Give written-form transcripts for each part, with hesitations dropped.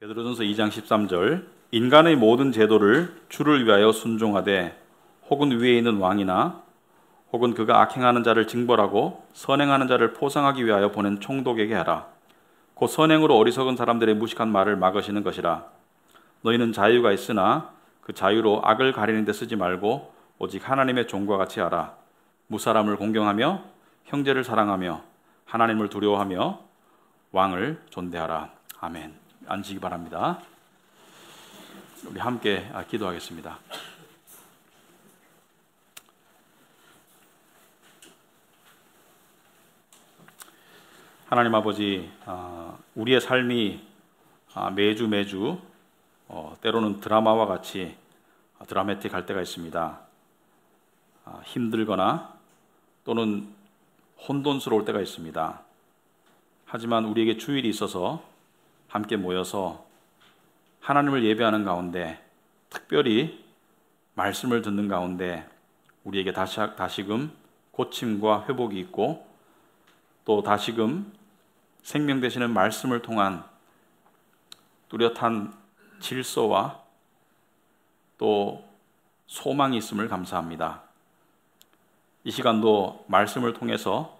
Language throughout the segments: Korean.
베드로전서 2장 13절 인간의 모든 제도를 주를 위하여 순종하되 혹은 위에 있는 왕이나 혹은 그가 악행하는 자를 징벌하고 선행하는 자를 포상하기 위하여 보낸 총독에게 하라. 곧 선행으로 어리석은 사람들의 무식한 말을 막으시는 것이라. 너희는 자유가 있으나 그 자유로 악을 가리는 데 쓰지 말고 오직 하나님의 종과 같이 하라. 무사람을 공경하며 형제를 사랑하며 하나님을 두려워하며 왕을 존대하라. 아멘. 앉으시기 바랍니다. 우리 함께 기도하겠습니다. 하나님 아버지, 우리의 삶이 매주 때로는 드라마와 같이 드라마틱할 때가 있습니다. 힘들거나 또는 혼돈스러울 때가 있습니다. 하지만 우리에게 주일이 있어서 함께 모여서 하나님을 예배하는 가운데, 특별히 말씀을 듣는 가운데 우리에게 다시금 고침과 회복이 있고 또 다시금 생명 되시는 말씀을 통한 뚜렷한 질서와 또 소망이 있음을 감사합니다. 이 시간도 말씀을 통해서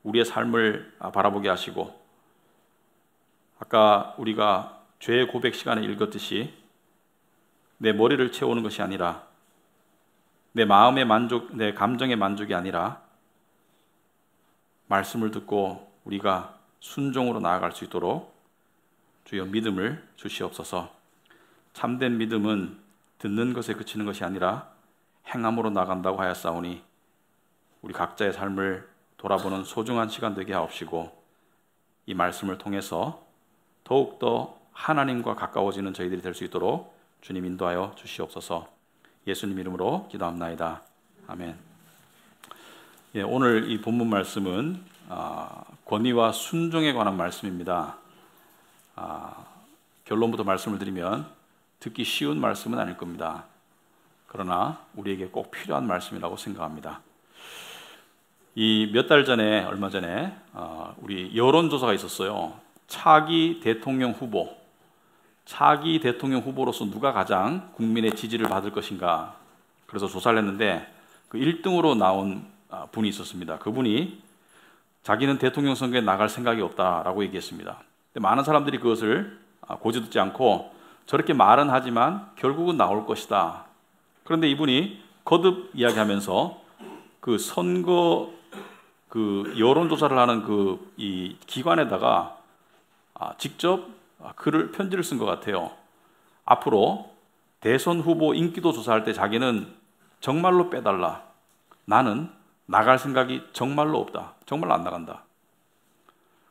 우리의 삶을 바라보게 하시고, 아까 우리가 죄의 고백 시간에 읽었듯이 내 머리를 채우는 것이 아니라, 내 마음의 만족, 내 감정의 만족이 아니라 말씀을 듣고 우리가 순종으로 나아갈 수 있도록 주여 믿음을 주시옵소서. 참된 믿음은 듣는 것에 그치는 것이 아니라 행함으로 나간다고 하였사오니 우리 각자의 삶을 돌아보는 소중한 시간 되게 하옵시고, 이 말씀을 통해서 더욱더 하나님과 가까워지는 저희들이 될 수 있도록 주님 인도하여 주시옵소서. 예수님 이름으로 기도합나이다. 아멘. 오늘 이 본문 말씀은 권위와 순종에 관한 말씀입니다. 결론부터 말씀을 드리면 듣기 쉬운 말씀은 아닐 겁니다. 그러나 우리에게 꼭 필요한 말씀이라고 생각합니다. 이 몇 달 전에, 얼마 전에 우리 여론조사가 있었어요. 차기 대통령 후보로서 누가 가장 국민의 지지를 받을 것인가. 그래서 조사를 했는데 그 1등으로 나온 분이 있었습니다. 그분이 자기는 대통령 선거에 나갈 생각이 없다라고 얘기했습니다. 근데 많은 사람들이 그것을 고지듣지 않고 저렇게 말은 하지만 결국은 나올 것이다. 그런데 이분이 거듭 이야기하면서 그 선거 여론조사를 하는 이 기관에다가 직접 편지를 쓴 것 같아요. 앞으로 대선 후보 인기도 조사할 때 자기는 정말로 빼달라. 나는 나갈 생각이 정말로 없다. 정말로 안 나간다.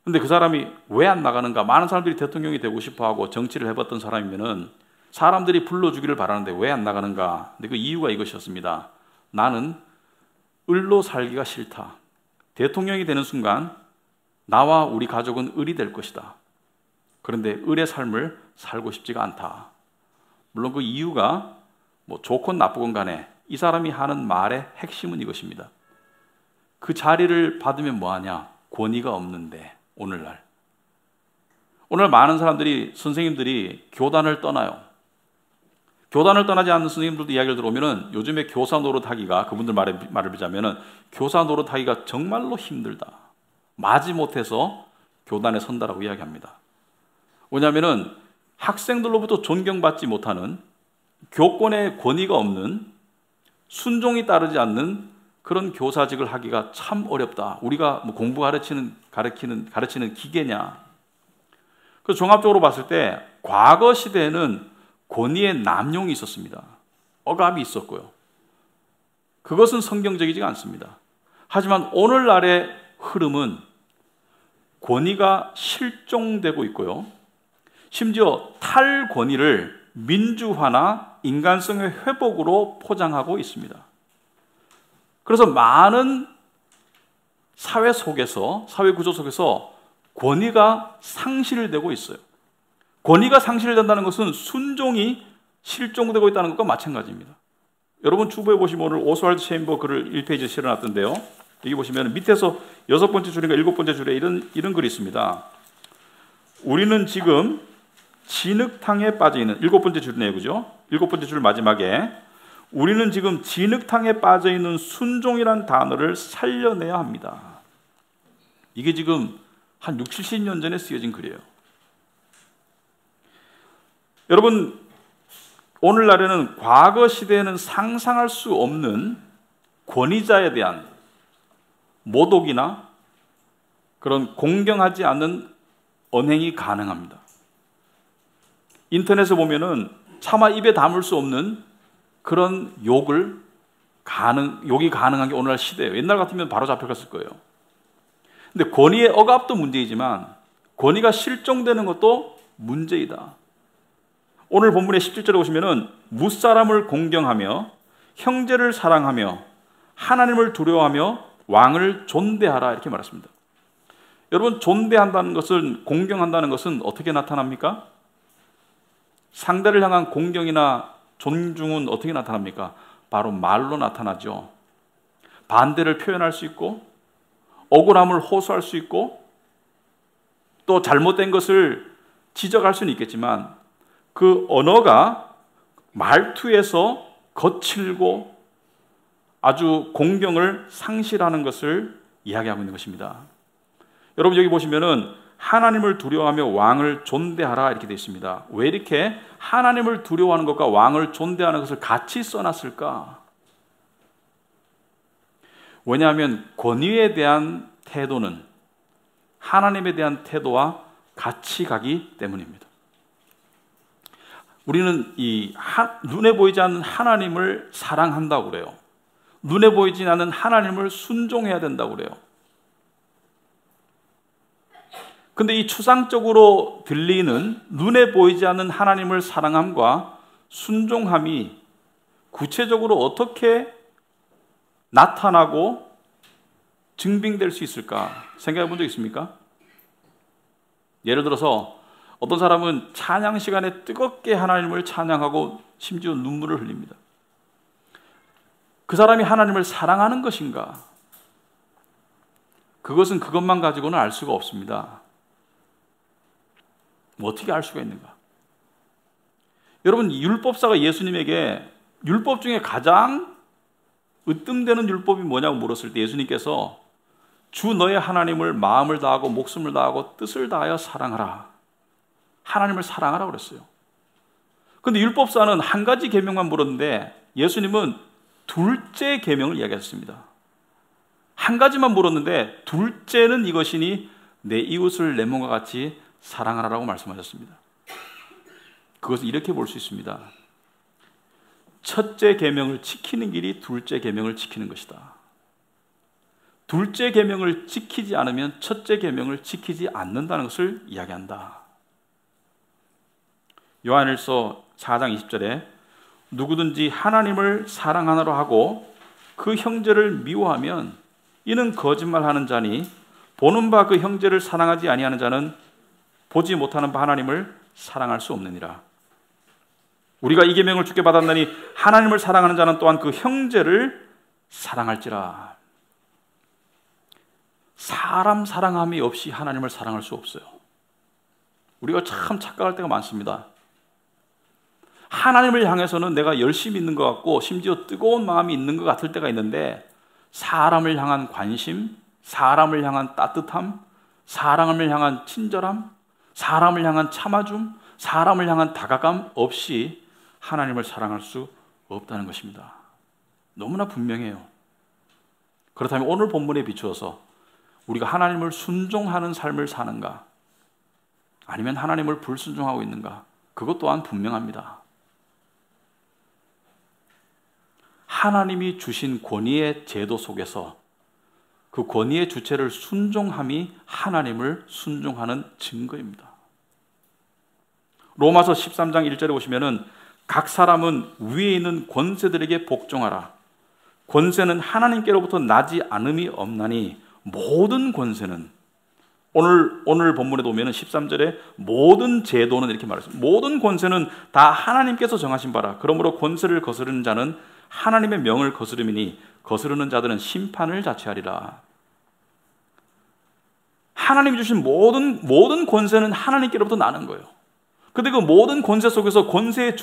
근데 그 사람이 왜 안 나가는가? 많은 사람들이 대통령이 되고 싶어하고 정치를 해봤던 사람이면은 사람들이 불러주기를 바라는데 왜 안 나가는가? 근데 그 이유가 이것이었습니다. 나는 을로 살기가 싫다. 대통령이 되는 순간 나와 우리 가족은 을이 될 것이다. 그런데 을의 삶을 살고 싶지가 않다. 물론 그 이유가 좋건 나쁘건 간에 이 사람이 하는 말의 핵심은 이것입니다. 그 자리를 받으면 뭐하냐? 권위가 없는데. 오늘날 많은 사람들이, 선생님들이 교단을 떠나요. 교단을 떠나지 않는 선생님들도 이야기를 들어오면은 요즘에 교사 노릇하기가, 그분들 말을 비자면은 교사 노릇하기가 정말로 힘들다. 마지못해서 교단에 선다라고 이야기합니다. 왜냐하면은 학생들로부터 존경받지 못하는, 교권의 권위가 없는, 순종이 따르지 않는 그런 교사직을 하기가 참 어렵다. 우리가 공부 가르치는 기계냐. 그래서 종합적으로 봤을 때 과거 시대에는 권위의 남용이 있었습니다. 억압이 있었고요. 그것은 성경적이지가 않습니다. 하지만 오늘날의 흐름은 권위가 실종되고 있고요. 심지어 탈권위를 민주화나 인간성의 회복으로 포장하고 있습니다. 그래서 많은 사회 구조 속에서 권위가 상실되고 있어요. 권위가 상실된다는 것은 순종이 실종되고 있다는 것과 마찬가지입니다. 여러분 주부에 보시면 오늘 오스왈드 체인버 글을 1페이지에 실어놨던데요. 여기 보시면 밑에서 6번째 줄인가 7번째 줄에 이런 글이 있습니다. 우리는 지금 진흙탕에 빠져 있는, 일곱 번째 줄이네요, 그죠? 일곱 번째 줄 마지막에 우리는 지금 진흙탕에 빠져 있는 순종이란 단어를 살려내야 합니다. 이게 지금 한 60, 70년 전에 쓰여진 글이에요. 여러분, 오늘날에는 과거 시대에는 상상할 수 없는 권위자에 대한 모독이나 그런 공경하지 않는 언행이 가능합니다. 인터넷에 보면은 차마 입에 담을 수 없는 그런 욕이 가능한 게 오늘날 시대예요. 옛날 같으면 바로 잡혀갔을 거예요. 근데 권위의 억압도 문제이지만 권위가 실종되는 것도 문제이다. 오늘 본문의 17절에 보시면은 무사람을 공경하며 형제를 사랑하며 하나님을 두려워하며 왕을 존대하라 이렇게 말했습니다. 여러분, 존대한다는 것은, 공경한다는 것은 어떻게 나타납니까? 상대를 향한 공경이나 존중은 어떻게 나타납니까? 바로 말로 나타나죠. 반대를 표현할 수 있고 억울함을 호소할 수 있고 또 잘못된 것을 지적할 수는 있겠지만 그 언어가 말투에서 거칠고 아주 공경을 상실하는 것을 이야기하고 있는 것입니다. 여러분, 여기 보시면은 하나님을 두려워하며 왕을 존대하라 이렇게 되어 있습니다. 왜 이렇게 하나님을 두려워하는 것과 왕을 존대하는 것을 같이 써놨을까? 왜냐하면 권위에 대한 태도는 하나님에 대한 태도와 같이 가기 때문입니다. 우리는 눈에 보이지 않는 하나님을 사랑한다고 그래요. 눈에 보이지 않는 하나님을 순종해야 된다고 그래요. 근데 이 추상적으로 들리는 눈에 보이지 않는 하나님을 사랑함과 순종함이 구체적으로 어떻게 나타나고 증빙될 수 있을까 생각해 본 적 있습니까? 예를 들어서 어떤 사람은 찬양 시간에 뜨겁게 하나님을 찬양하고 심지어 눈물을 흘립니다. 그 사람이 하나님을 사랑하는 것인가? 그것은 그것만 가지고는 알 수가 없습니다. 어떻게 알 수가 있는가? 여러분, 율법사가 예수님에게 율법 중에 가장 으뜸되는 율법이 뭐냐고 물었을 때 예수님께서 주 너의 하나님을 마음을 다하고 목숨을 다하고 뜻을 다하여 사랑하라. 하나님을 사랑하라 그랬어요. 그런데 율법사는 한 가지 계명만 물었는데 예수님은 둘째 계명을 이야기했습니다. 한 가지만 물었는데 둘째는 이것이니 내 이웃을 내 몸과 같이 사랑하라고 말씀하셨습니다. 그것은 이렇게 볼 수 있습니다. 첫째 계명을 지키는 길이 둘째 계명을 지키는 것이다. 둘째 계명을 지키지 않으면 첫째 계명을 지키지 않는다는 것을 이야기한다. 요한일서 4장 20절에 누구든지 하나님을 사랑하노라 하고 그 형제를 미워하면 이는 거짓말하는 자니 보는 바 그 형제를 사랑하지 아니하는 자는 보지 못하는 바 하나님을 사랑할 수 없느니라. 우리가 이 계명을 주께 받았나니 하나님을 사랑하는 자는 또한 그 형제를 사랑할지라. 사람 사랑함이 없이 하나님을 사랑할 수 없어요. 우리가 참 착각할 때가 많습니다. 하나님을 향해서는 내가 열심히 있는 것 같고 심지어 뜨거운 마음이 있는 것 같을 때가 있는데 사람을 향한 관심, 사람을 향한 따뜻함, 사람을 향한 친절함, 사람을 향한 참아줌, 사람을 향한 다가감 없이 하나님을 사랑할 수 없다는 것입니다. 너무나 분명해요. 그렇다면 오늘 본문에 비추어서 우리가 하나님을 순종하는 삶을 사는가 아니면 하나님을 불순종하고 있는가, 그것 또한 분명합니다. 하나님이 주신 권위의 제도 속에서 그 권위의 주체를 순종함이 하나님을 순종하는 증거입니다. 로마서 13장 1절에 보시면은 각 사람은 위에 있는 권세들에게 복종하라. 권세는 하나님께로부터 나지 않음이 없나니 모든 권세는, 오늘 본문에 보면은 13절에 모든 제도는 이렇게 말했습니다. 모든 권세는 다 하나님께서 정하신 바라. 그러므로 권세를 거스르는 자는 하나님의 명을 거스름이니 거스르는 자들은 심판을 자취하리라. 하나님이 주신 모든 권세는 하나님께로부터 나는 거예요. 근데 그 모든 권세 속에서 권세의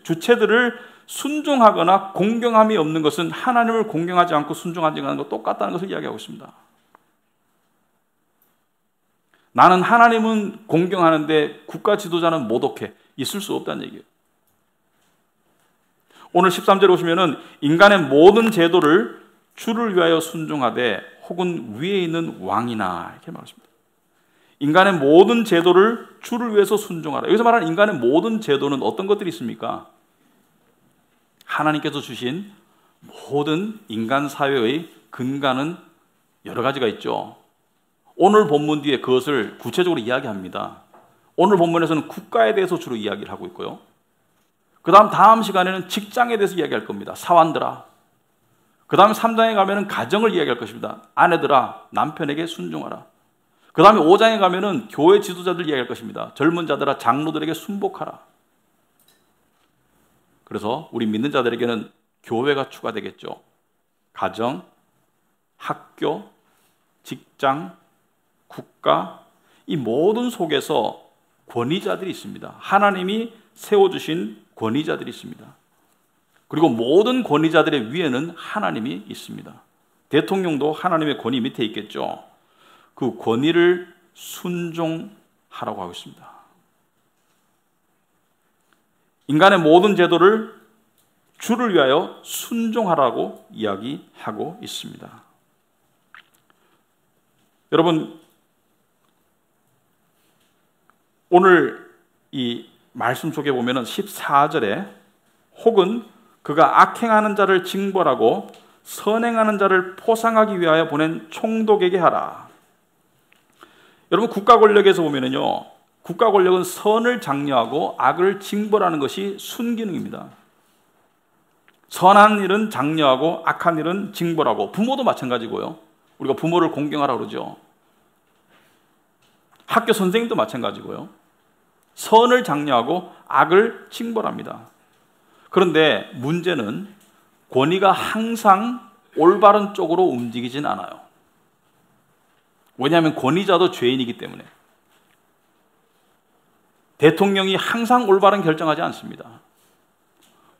주체들을 순종하거나 공경함이 없는 것은 하나님을 공경하지 않고 순종하지 않는 것 똑같다는 것을 이야기하고 있습니다. 나는 하나님은 공경하는데 국가 지도자는 모독해. 있을 수 없다는 얘기예요. 오늘 13절에 보시면은 인간의 모든 제도를 주를 위하여 순종하되 혹은 위에 있는 왕이나 이렇게 말합니다. 인간의 모든 제도를 주를 위해서 순종하라. 여기서 말하는 인간의 모든 제도는 어떤 것들이 있습니까? 하나님께서 주신 모든 인간 사회의 근간은 여러 가지가 있죠. 오늘 본문 뒤에 그것을 구체적으로 이야기합니다. 오늘 본문에서는 국가에 대해서 주로 이야기를 하고 있고요. 다음 시간에는 직장에 대해서 이야기할 겁니다. 사환들아. 그 다음에 3장에 가면은 가정을 이야기할 것입니다. 아내들아, 남편에게 순종하라. 그 다음에 5장에 가면은 교회 지도자들 이야기할 것입니다. 젊은 자들아, 장로들에게 순복하라. 그래서 우리 믿는 자들에게는 교회가 추가되겠죠. 가정, 학교, 직장, 국가, 이 모든 속에서 권위자들이 있습니다. 하나님이 세워주신 권위자들이 있습니다. 그리고 모든 권위자들의 위에는 하나님이 있습니다. 대통령도 하나님의 권위 밑에 있겠죠. 그 권위를 순종하라고 하고 있습니다. 인간의 모든 제도를 주를 위하여 순종하라고 이야기하고 있습니다. 여러분, 오늘 이 말씀 속에 보면은 14절에 혹은 그가 악행하는 자를 징벌하고 선행하는 자를 포상하기 위하여 보낸 총독에게 하라. 여러분, 국가 권력에서 보면은요, 국가 권력은 선을 장려하고 악을 징벌하는 것이 순기능입니다. 선한 일은 장려하고 악한 일은 징벌하고, 부모도 마찬가지고요. 우리가 부모를 공경하라 그러죠. 학교 선생님도 마찬가지고요. 선을 장려하고 악을 징벌합니다. 그런데 문제는 권위가 항상 올바른 쪽으로 움직이진 않아요. 왜냐하면 권위자도 죄인이기 때문에. 대통령이 항상 올바른 결정하지 않습니다.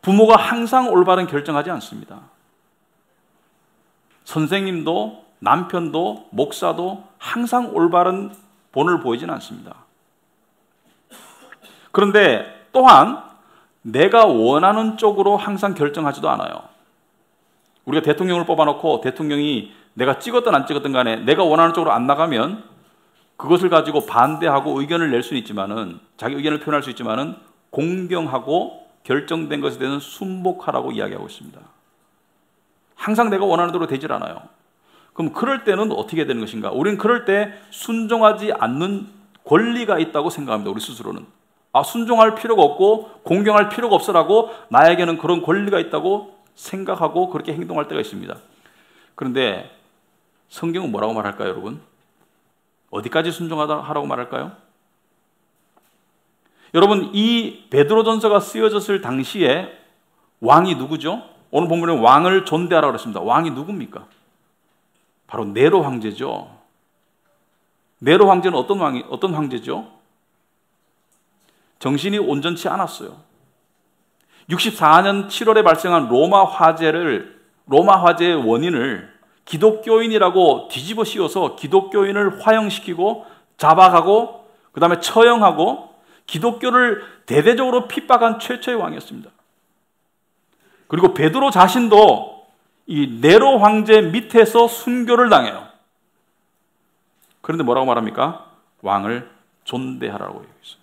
부모가 항상 올바른 결정하지 않습니다. 선생님도 남편도 목사도 항상 올바른 본을 보이진 않습니다. 그런데 또한 내가 원하는 쪽으로 항상 결정하지도 않아요. 우리가 대통령을 뽑아놓고 대통령이 내가 찍었든 안 찍었든 간에 내가 원하는 쪽으로 안 나가면 그것을 가지고 반대하고 의견을 낼 수는 있지만은, 자기 의견을 표현할 수 있지만은 공경하고 결정된 것에 대해서는 순복하라고 이야기하고 있습니다. 항상 내가 원하는 대로 되질 않아요. 그럼 그럴 때는 어떻게 되는 것인가? 우리는 그럴 때 순종하지 않는 권리가 있다고 생각합니다. 우리 스스로는. 순종할 필요가 없고 공경할 필요가 없어라고 나에게는 그런 권리가 있다고 생각하고 그렇게 행동할 때가 있습니다. 그런데 성경은 뭐라고 말할까요, 여러분? 어디까지 순종하라고 말할까요? 여러분, 이 베드로전서가 쓰여졌을 당시에 왕이 누구죠? 오늘 본문에 왕을 존대하라고 그랬습니다. 왕이 누굽니까? 바로 네로 황제죠. 네로 황제는 어떤 황제죠? 정신이 온전치 않았어요. 64년 7월에 발생한 로마 화재의 원인을 기독교인이라고 뒤집어 씌워서 기독교인을 화형시키고 잡아가고 그 다음에 처형하고 기독교를 대대적으로 핍박한 최초의 왕이었습니다. 그리고 베드로 자신도 이 네로 황제 밑에서 순교를 당해요. 그런데 뭐라고 말합니까? 왕을 존대하라고 얘기했어요.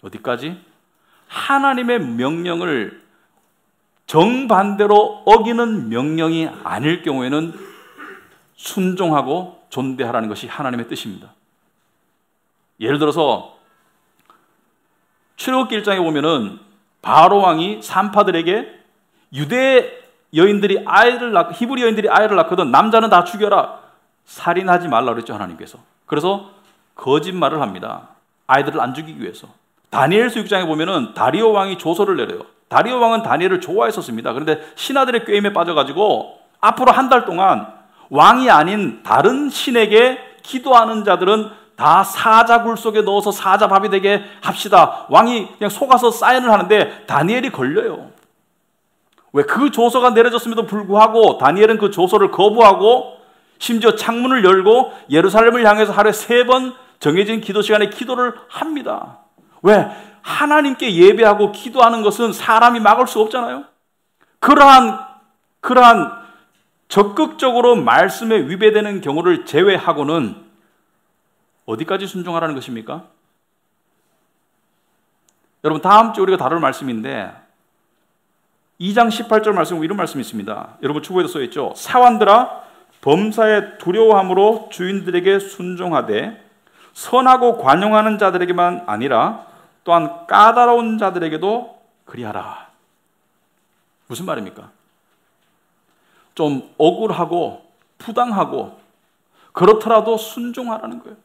어디까지? 하나님의 명령을 정반대로 어기는 명령이 아닐 경우에는 순종하고 존대하라는 것이 하나님의 뜻입니다. 예를 들어서 출애굽기 1장에 보면은 바로 왕이 산파들에게 유대 여인들이 히브리 여인들이 아이를 낳거든 남자는 다 죽여라, 살인하지 말라 그랬죠, 하나님께서. 그래서 거짓말을 합니다. 아이들을 안 죽이기 위해서. 다니엘서 6장에 보면은 다리오 왕이 조서를 내려요. 다리오 왕은 다니엘을 좋아했었습니다. 그런데 신하들의 꾀임에 빠져가지고 앞으로 한 달 동안 왕이 아닌 다른 신에게 기도하는 자들은 다 사자굴 속에 넣어서 사자밥이 되게 합시다. 왕이 그냥 속아서 사인을 하는데 다니엘이 걸려요. 왜? 그 조서가 내려졌음에도 불구하고 다니엘은 그 조서를 거부하고 심지어 창문을 열고 예루살렘을 향해서 하루에 3번 정해진 기도 시간에 기도를 합니다. 왜? 하나님께 예배하고 기도하는 것은 사람이 막을 수 없잖아요. 그러한 적극적으로 말씀에 위배되는 경우를 제외하고는 어디까지 순종하라는 것입니까? 여러분, 다음 주에 우리가 다룰 말씀인데 2장 18절 말씀 이런 말씀이 있습니다. 여러분 추구에도 써있죠. 사환들아 범사에 두려워함으로 주인들에게 순종하되 선하고 관용하는 자들에게만 아니라 또한 까다로운 자들에게도 그리하라. 무슨 말입니까? 좀 억울하고 부당하고 그렇더라도 순종하라는 거예요.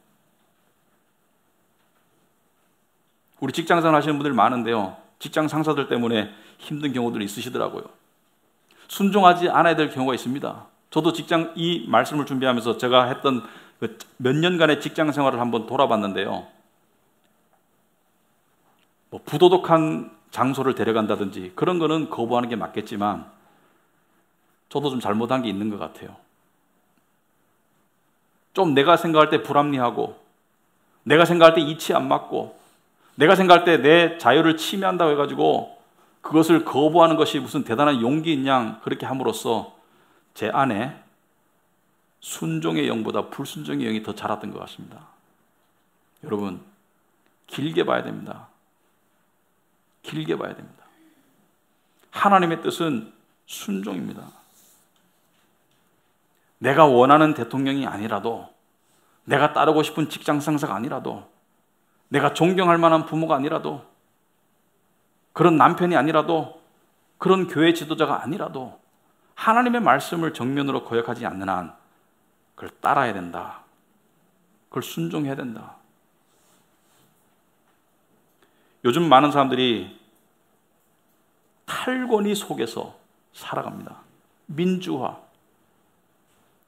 우리 직장생활 하시는 분들 많은데요, 직장 상사들 때문에 힘든 경우들이 있으시더라고요. 순종하지 않아야 될 경우가 있습니다. 저도 이 말씀을 준비하면서 제가 했던 몇 년간의 직장 생활을 한번 돌아봤는데요, 부도덕한 장소를 데려간다든지 그런 거는 거부하는 게 맞겠지만 저도 좀 잘못한 게 있는 것 같아요. 좀 내가 생각할 때 불합리하고 내가 생각할 때 이치 안 맞고 내가 생각할 때 내 자유를 침해한다고 해가지고 그것을 거부하는 것이 무슨 대단한 용기인 양 그렇게 함으로써 제 안에 순종의 영보다 불순종의 영이 더 자랐던 것 같습니다. 여러분, 길게 봐야 됩니다. 길게 봐야 됩니다. 하나님의 뜻은 순종입니다. 내가 원하는 대통령이 아니라도, 내가 따르고 싶은 직장 상사가 아니라도, 내가 존경할 만한 부모가 아니라도, 그런 남편이 아니라도, 그런 교회 지도자가 아니라도 하나님의 말씀을 정면으로 거역하지 않는 한 그걸 따라야 된다. 그걸 순종해야 된다. 요즘 많은 사람들이 탈권위 속에서 살아갑니다. 민주화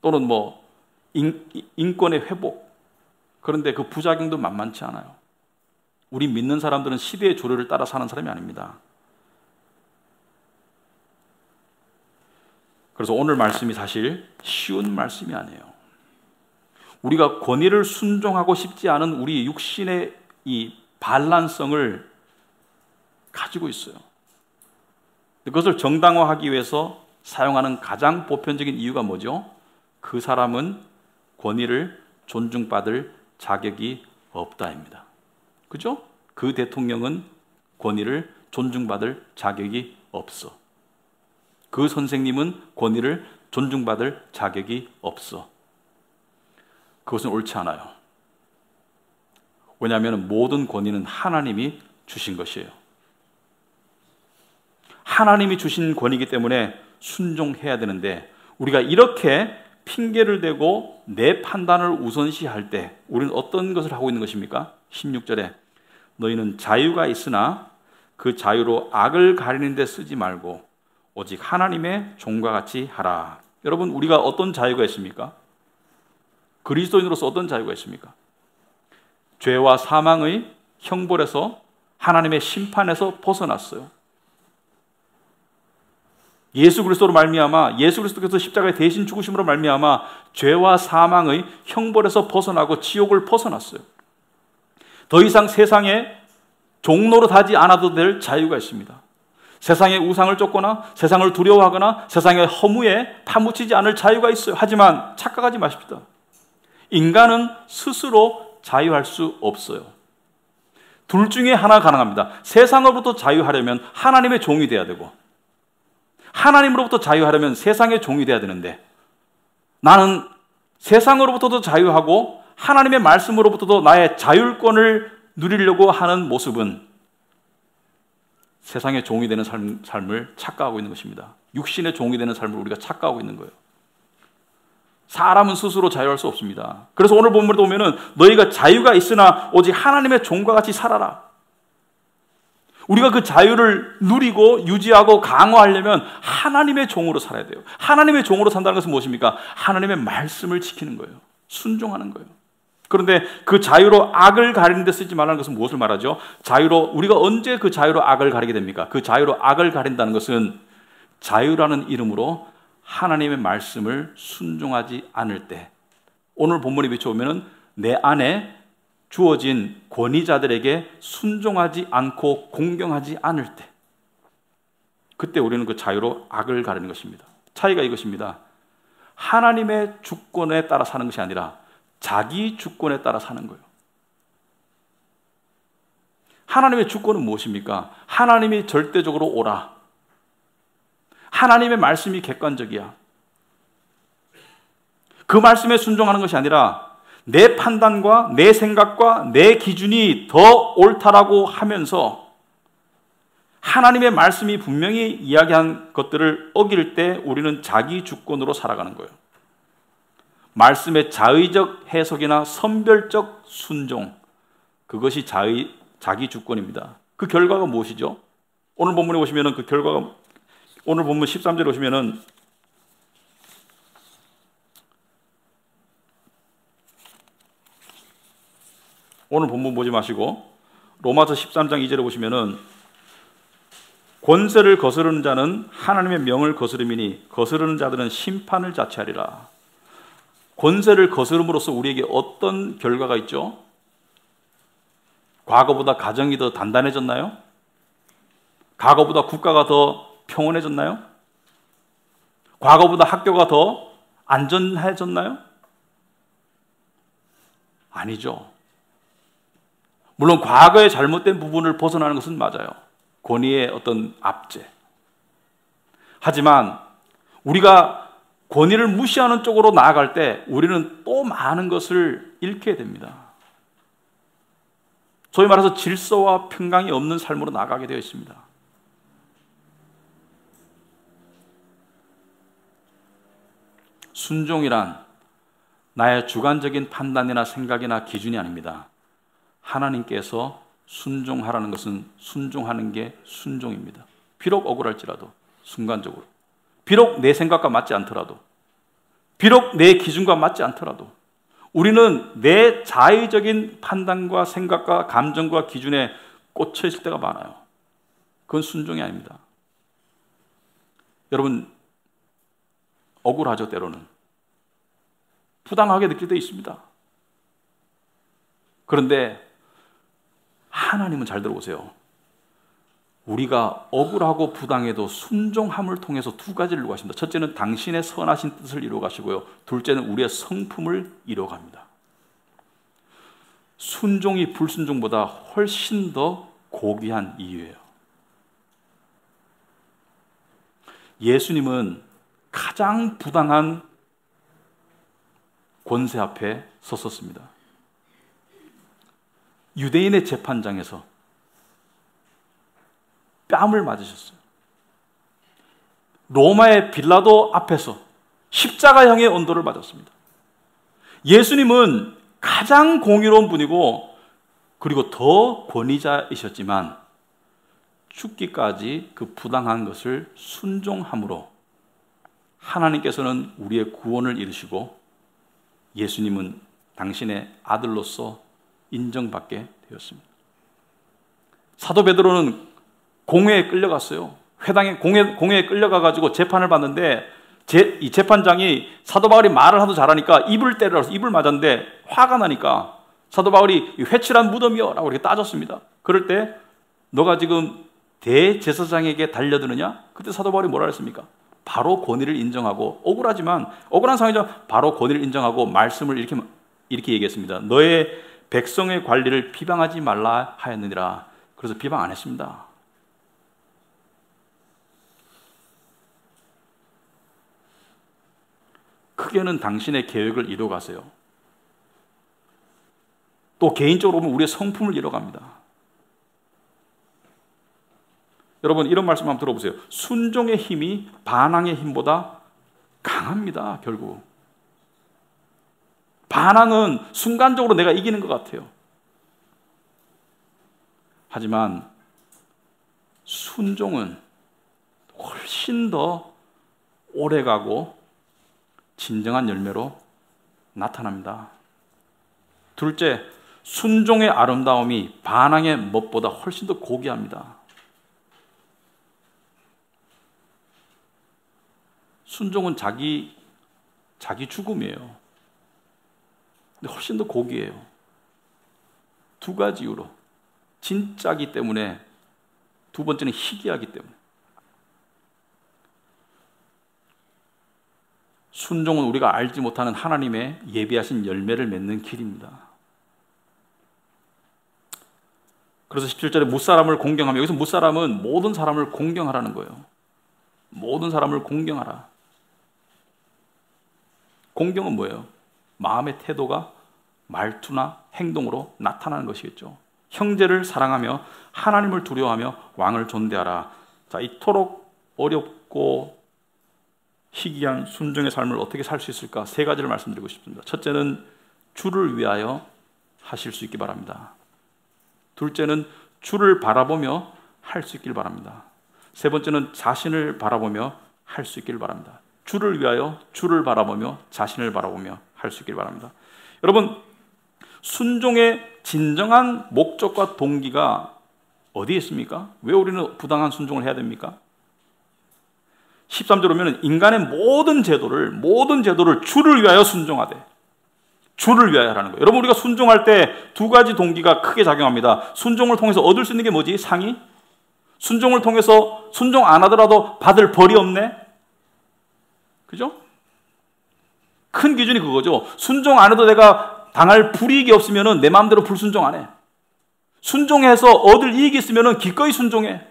또는 인권의 회복. 그런데 그 부작용도 만만치 않아요. 우리 믿는 사람들은 시대의 조류를 따라 사는 사람이 아닙니다. 그래서 오늘 말씀이 사실 쉬운 말씀이 아니에요. 우리가 권위를 순종하고 싶지 않은 우리 육신의 이 반란성을 가지고 있어요. 그것을 정당화하기 위해서 사용하는 가장 보편적인 이유가 뭐죠? 그 사람은 권위를 존중받을 자격이 없다입니다. 그죠? 그 대통령은 권위를 존중받을 자격이 없어. 그 선생님은 권위를 존중받을 자격이 없어. 그것은 옳지 않아요. 왜냐하면 모든 권위는 하나님이 주신 것이에요. 하나님이 주신 권위이기 때문에 순종해야 되는데, 우리가 이렇게 핑계를 대고 내 판단을 우선시할 때 우리는 어떤 것을 하고 있는 것입니까? 16절에 너희는 자유가 있으나 그 자유로 악을 가리는 데 쓰지 말고 오직 하나님의 종과 같이 하라. 여러분, 우리가 어떤 자유가 있습니까? 그리스도인으로서 어떤 자유가 있습니까? 죄와 사망의 형벌에서, 하나님의 심판에서 벗어났어요. 예수 그리스도로 말미암아, 예수 그리스도께서 십자가에 대신 죽으심으로 말미암아 죄와 사망의 형벌에서 벗어나고 지옥을 벗어났어요. 더 이상 세상에 종노릇하지 않아도 될 자유가 있습니다. 세상의 우상을 쫓거나 세상을 두려워하거나 세상의 허무에 파묻히지 않을 자유가 있어요. 하지만 착각하지 마십시다. 인간은 스스로 자유할 수 없어요. 둘 중에 하나 가능합니다. 세상으로부터 자유하려면 하나님의 종이 돼야 되고, 하나님으로부터 자유하려면 세상의 종이 돼야 되는데, 나는 세상으로부터도 자유하고 하나님의 말씀으로부터도 나의 자율권을 누리려고 하는 모습은 세상의 종이 되는 삶을 착각하고 있는 것입니다. 육신의 종이 되는 삶을 우리가 착각하고 있는 거예요. 사람은 스스로 자유할 수 없습니다. 그래서 오늘 본문에 보면은 너희가 자유가 있으나 오직 하나님의 종과 같이 살아라. 우리가 그 자유를 누리고 유지하고 강화하려면 하나님의 종으로 살아야 돼요. 하나님의 종으로 산다는 것은 무엇입니까? 하나님의 말씀을 지키는 거예요. 순종하는 거예요. 그런데 그 자유로 악을 가리는 데 쓰지 말라는 것은 무엇을 말하죠? 자유로, 우리가 언제 그 자유로 악을 가리게 됩니까? 그 자유로 악을 가린다는 것은 자유라는 이름으로 하나님의 말씀을 순종하지 않을 때, 오늘 본문에 비춰보면 내 안에 주어진 권위자들에게 순종하지 않고 공경하지 않을 때, 그때 우리는 그 자유로 악을 가리는 것입니다. 차이가 이것입니다. 하나님의 주권에 따라 사는 것이 아니라 자기 주권에 따라 사는 거예요. 하나님의 주권은 무엇입니까? 하나님이 절대적으로 옳아. 하나님의 말씀이 객관적이야. 그 말씀에 순종하는 것이 아니라 내 판단과 내 생각과 내 기준이 더 옳다라고 하면서 하나님의 말씀이 분명히 이야기한 것들을 어길 때 우리는 자기 주권으로 살아가는 거예요. 말씀의 자의적 해석이나 선별적 순종, 그것이 자기 주권입니다. 그 결과가 무엇이죠? 오늘 본문에 오시면 그 결과가, 오늘 본문 13절에 오시면 오늘 본문 보지 마시고 로마서 13장 2절에 보시면 권세를 거스르는 자는 하나님의 명을 거스름이니 거스르는 자들은 심판을 자취하리라. 권세를 거스름으로써 우리에게 어떤 결과가 있죠? 과거보다 가정이 더 단단해졌나요? 과거보다 국가가 더 평온해졌나요? 과거보다 학교가 더 안전해졌나요? 아니죠. 물론 과거의 잘못된 부분을 벗어나는 것은 맞아요. 권위의 어떤 압제. 하지만 우리가 권위를 무시하는 쪽으로 나아갈 때 우리는 또 많은 것을 잃게 됩니다. 소위 말해서 질서와 평강이 없는 삶으로 나아가게 되어 있습니다. 순종이란 나의 주관적인 판단이나 생각이나 기준이 아닙니다. 하나님께서 순종하라는 것은 순종하는 게 순종입니다. 비록 억울할지라도, 순간적으로, 비록 내 생각과 맞지 않더라도, 비록 내 기준과 맞지 않더라도 우리는 내 자의적인 판단과 생각과 감정과 기준에 꽂혀 있을 때가 많아요. 그건 순종이 아닙니다. 여러분, 억울하죠, 때로는. 부당하게 느낄 때 있습니다. 그런데 하나님은 잘 들어보세요. 우리가 억울하고 부당해도 순종함을 통해서 두 가지를 이루어가십니다. 첫째는 당신의 선하신 뜻을 이루어가시고요. 둘째는 우리의 성품을 이루어갑니다. 순종이 불순종보다 훨씬 더 고귀한 이유예요. 예수님은 가장 부당한 권세 앞에 섰었습니다. 유대인의 재판장에서 뺨을 맞으셨어요. 로마의 빌라도 앞에서 십자가형의 언도를 맞았습니다. 예수님은 가장 공의로운 분이고 그리고 더 권위자이셨지만 죽기까지 그 부당한 것을 순종함으로 하나님께서는 우리의 구원을 이루시고 예수님은 당신의 아들로서 인정받게 되었습니다. 사도 베드로는 공회에 끌려갔어요. 회당에 공회에 끌려가가지고 재판을 받는데 이 재판장이 사도 바울이 말을 하도 잘하니까 입을 때려서 입을 맞았는데 화가 나니까 사도 바울이 회칠한 무덤이여 라고 이렇게 따졌습니다. 그럴 때 너가 지금 대제사장에게 달려드느냐? 그때 사도 바울이 뭐라 했습니까? 바로 권위를 인정하고 억울한 상황이죠. 바로 권위를 인정하고 말씀을 이렇게 얘기했습니다. 너의 백성의 관리를 비방하지 말라 하였느니라. 그래서 비방 안 했습니다. 크게는 당신의 계획을 이뤄가세요. 또 개인적으로 보면 우리의 성품을 이뤄갑니다. 여러분 이런 말씀 한번 들어보세요. 순종의 힘이 반항의 힘보다 강합니다. 결국 반항은 순간적으로 내가 이기는 것 같아요. 하지만 순종은 훨씬 더 오래가고 진정한 열매로 나타납니다. 둘째, 순종의 아름다움이 반항의 멋보다 훨씬 더 고귀합니다. 순종은 자기 죽음이에요. 근데 훨씬 더 고귀해요. 두 가지 이유로. 진짜기 때문에, 두 번째는 희귀하기 때문에. 순종은 우리가 알지 못하는 하나님의 예비하신 열매를 맺는 길입니다. 그래서 17절에 무사람을 공경하며, 여기서 무사람은 모든 사람을 공경하라는 거예요. 모든 사람을 공경하라. 공경은 뭐예요? 마음의 태도가 말투나 행동으로 나타나는 것이겠죠. 형제를 사랑하며 하나님을 두려워하며 왕을 존대하라. 자, 이토록 어렵고 희귀한 순종의 삶을 어떻게 살 수 있을까? 세 가지를 말씀드리고 싶습니다. 첫째는 주를 위하여 하실 수 있기 바랍니다. 둘째는 주를 바라보며 할 수 있길 바랍니다. 세 번째는 자신을 바라보며 할 수 있길 바랍니다. 주를 위하여, 주를 바라보며, 자신을 바라보며 할 수 있길 바랍니다. 여러분, 순종의 진정한 목적과 동기가 어디에 있습니까? 왜 우리는 부당한 순종을 해야 됩니까? 13절 보면 인간의 모든 제도를 주를 위하여 순종하되, 주를 위하여 하라는 거예요. 여러분, 우리가 순종할 때 두 가지 동기가 크게 작용합니다. 순종을 통해서 얻을 수 있는 게 뭐지? 상이? 순종을 통해서 순종 안 하더라도 받을 벌이 없네? 그죠? 큰 기준이 그거죠. 순종 안 해도 내가 당할 불이익이 없으면 내 마음대로 불순종 안 해. 순종해서 얻을 이익이 있으면 기꺼이 순종해.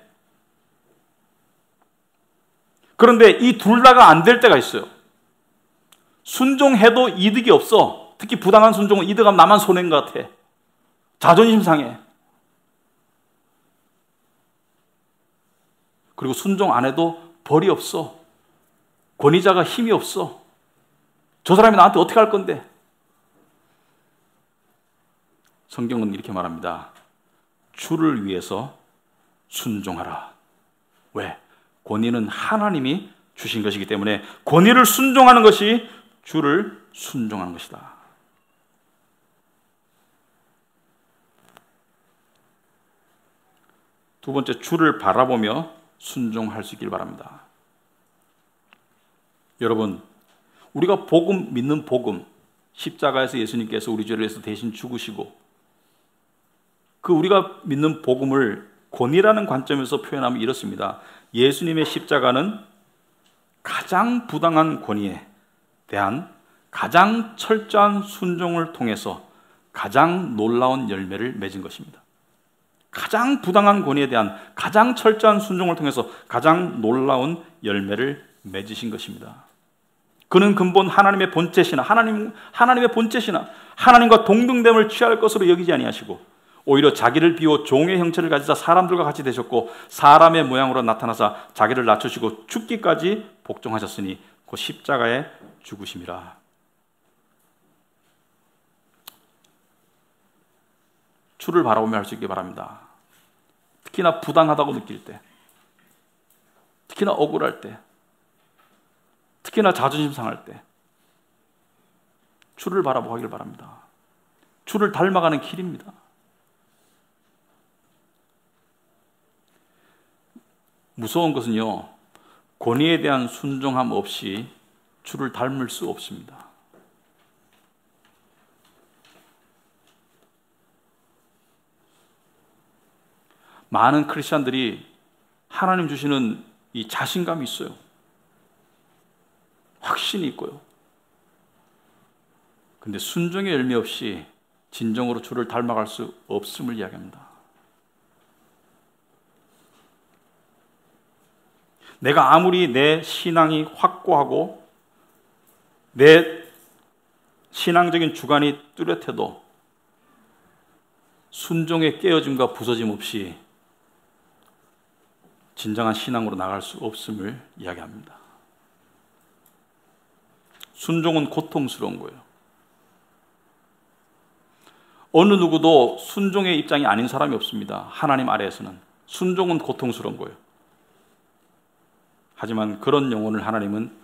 그런데 이 둘 다가 안 될 때가 있어요. 순종해도 이득이 없어. 특히 부당한 순종은 이득하면 나만 손해인 것 같아. 자존심 상해. 그리고 순종 안 해도 벌이 없어. 권위자가 힘이 없어. 저 사람이 나한테 어떻게 할 건데? 성경은 이렇게 말합니다. 주를 위해서 순종하라. 왜? 권위는 하나님이 주신 것이기 때문에 권위를 순종하는 것이 주를 순종하는 것이다. 두 번째, 주를 바라보며 순종할 수 있길 바랍니다. 여러분, 우리가 복음, 믿는 복음, 십자가에서 예수님께서 우리 죄를 위해서 대신 죽으시고, 그 우리가 믿는 복음을 권위라는 관점에서 표현하면 이렇습니다. 예수님의 십자가는 가장 부당한 권위에 대한 가장 철저한 순종을 통해서 가장 놀라운 열매를 맺은 것입니다. 가장 부당한 권위에 대한 가장 철저한 순종을 통해서 가장 놀라운 열매를 맺으신 것입니다. 그는 근본 하나님의 본체시나 하나님의 본체시나 하나님과 동등됨을 취할 것으로 여기지 아니하시고 오히려 자기를 비워 종의 형체를 가지사 사람들과 같이 되셨고 사람의 모양으로 나타나사 자기를 낮추시고 죽기까지 복종하셨으니 곧 십자가에 죽으심이라. 주를 바라보며 할 수 있기 바랍니다. 특히나 부당하다고 느낄 때, 특히나 억울할 때, 특히나 자존심 상할 때 주를 바라보고 하길 바랍니다. 주를 닮아가는 길입니다. 무서운 것은요, 권위에 대한 순종함 없이 주를 닮을 수 없습니다. 많은 크리스찬들이 하나님 주시는 이 자신감이 있어요. 확신이 있고요. 근데 순종의 열매 없이 진정으로 주를 닮아갈 수 없음을 이야기합니다. 내가 아무리 내 신앙이 확고하고 내 신앙적인 주관이 뚜렷해도 순종의 깨어짐과 부서짐 없이 진정한 신앙으로 나갈 수 없음을 이야기합니다. 순종은 고통스러운 거예요. 어느 누구도 순종의 입장이 아닌 사람이 없습니다. 하나님 아래에서는 순종은 고통스러운 거예요. 하지만 그런 영혼을 하나님은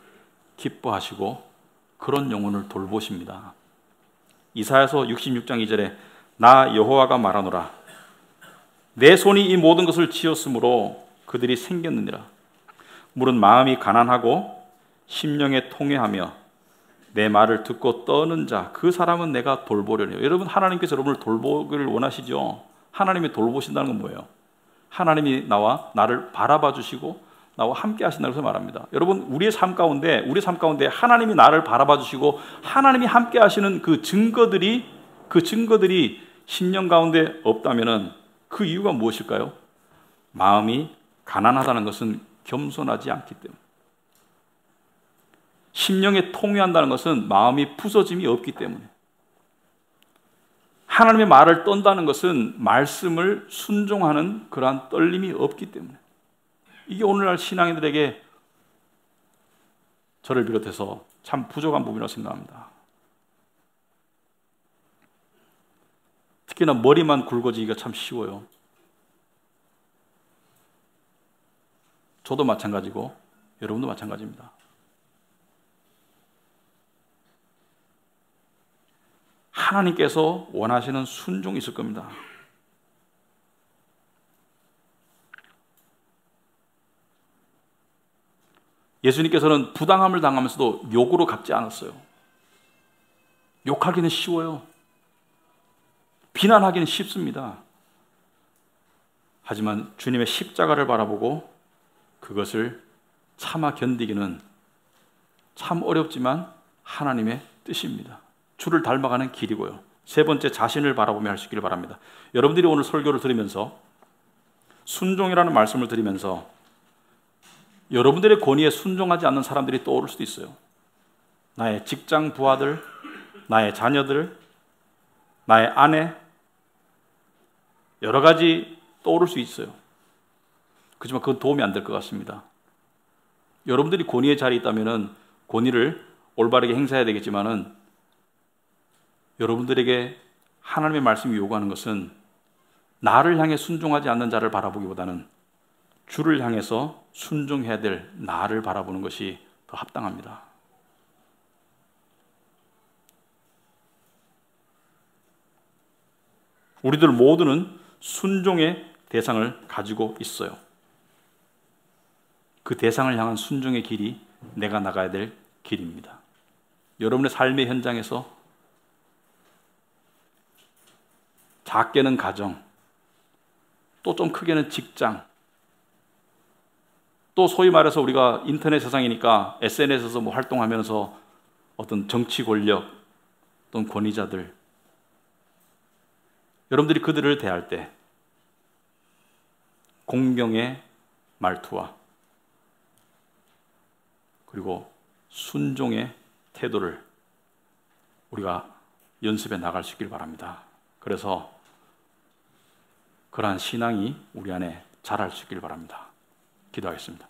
기뻐하시고 그런 영혼을 돌보십니다. 이사야서 66장 2절에 나 여호와가 말하노라. 내 손이 이 모든 것을 지었으므로 그들이 생겼느니라. 물은 마음이 가난하고 심령에 통회하며 내 말을 듣고 떠는 자 그 사람은 내가 돌보려니와. 여러분, 하나님께서 여러분을 돌보기를 원하시죠? 하나님이 돌보신다는 건 뭐예요? 하나님이 나를 바라봐 주시고 나와 함께 하신다는 것을 말합니다. 여러분, 우리 삶 가운데 하나님이 나를 바라봐 주시고 하나님이 함께 하시는 그 증거들이 심령 가운데 없다면은 그 이유가 무엇일까요? 마음이 가난하다는 것은 겸손하지 않기 때문에, 심령에 통회한다는 것은 마음이 부서짐이 없기 때문에, 하나님의 말을 떤다는 것은 말씀을 순종하는 그러한 떨림이 없기 때문에, 이게 오늘날 신앙인들에게 저를 비롯해서 참 부족한 부분이라고 생각합니다. 특히나 머리만 굵어지기가 참 쉬워요. 저도 마찬가지고 여러분도 마찬가지입니다. 하나님께서 원하시는 순종이 있을 겁니다. 예수님께서는 부당함을 당하면서도 욕으로 갚지 않았어요. 욕하기는 쉬워요. 비난하기는 쉽습니다. 하지만 주님의 십자가를 바라보고 그것을 참아 견디기는 참 어렵지만 하나님의 뜻입니다. 주를 닮아가는 길이고요. 세 번째, 자신을 바라보며 할 수 있기를 바랍니다. 여러분들이 오늘 설교를 들으면서, 순종이라는 말씀을 들으면서 여러분들의 권위에 순종하지 않는 사람들이 떠오를 수도 있어요. 나의 직장 부하들, 나의 자녀들, 나의 아내, 여러 가지 떠오를 수 있어요. 그렇지만 그건 도움이 안 될 것 같습니다. 여러분들이 권위의 자리에 있다면 권위를 올바르게 행사해야 되겠지만은, 여러분들에게 하나님의 말씀이 요구하는 것은 나를 향해 순종하지 않는 자를 바라보기보다는 주를 향해서 순종해야 될 나를 바라보는 것이 더 합당합니다. 우리들 모두는 순종의 대상을 가지고 있어요. 그 대상을 향한 순종의 길이 내가 나가야 될 길입니다. 여러분의 삶의 현장에서 작게는 가정, 또 좀 크게는 직장, 또 소위 말해서 우리가 인터넷 세상이니까 SNS에서 뭐 활동하면서 어떤 정치 권력 또는 권위자들, 여러분들이 그들을 대할 때 공경의 말투와 그리고 순종의 태도를 우리가 연습해 나갈 수 있길 바랍니다. 그래서 그러한 신앙이 우리 안에 자랄 수 있길 바랍니다. 기도하겠습니다.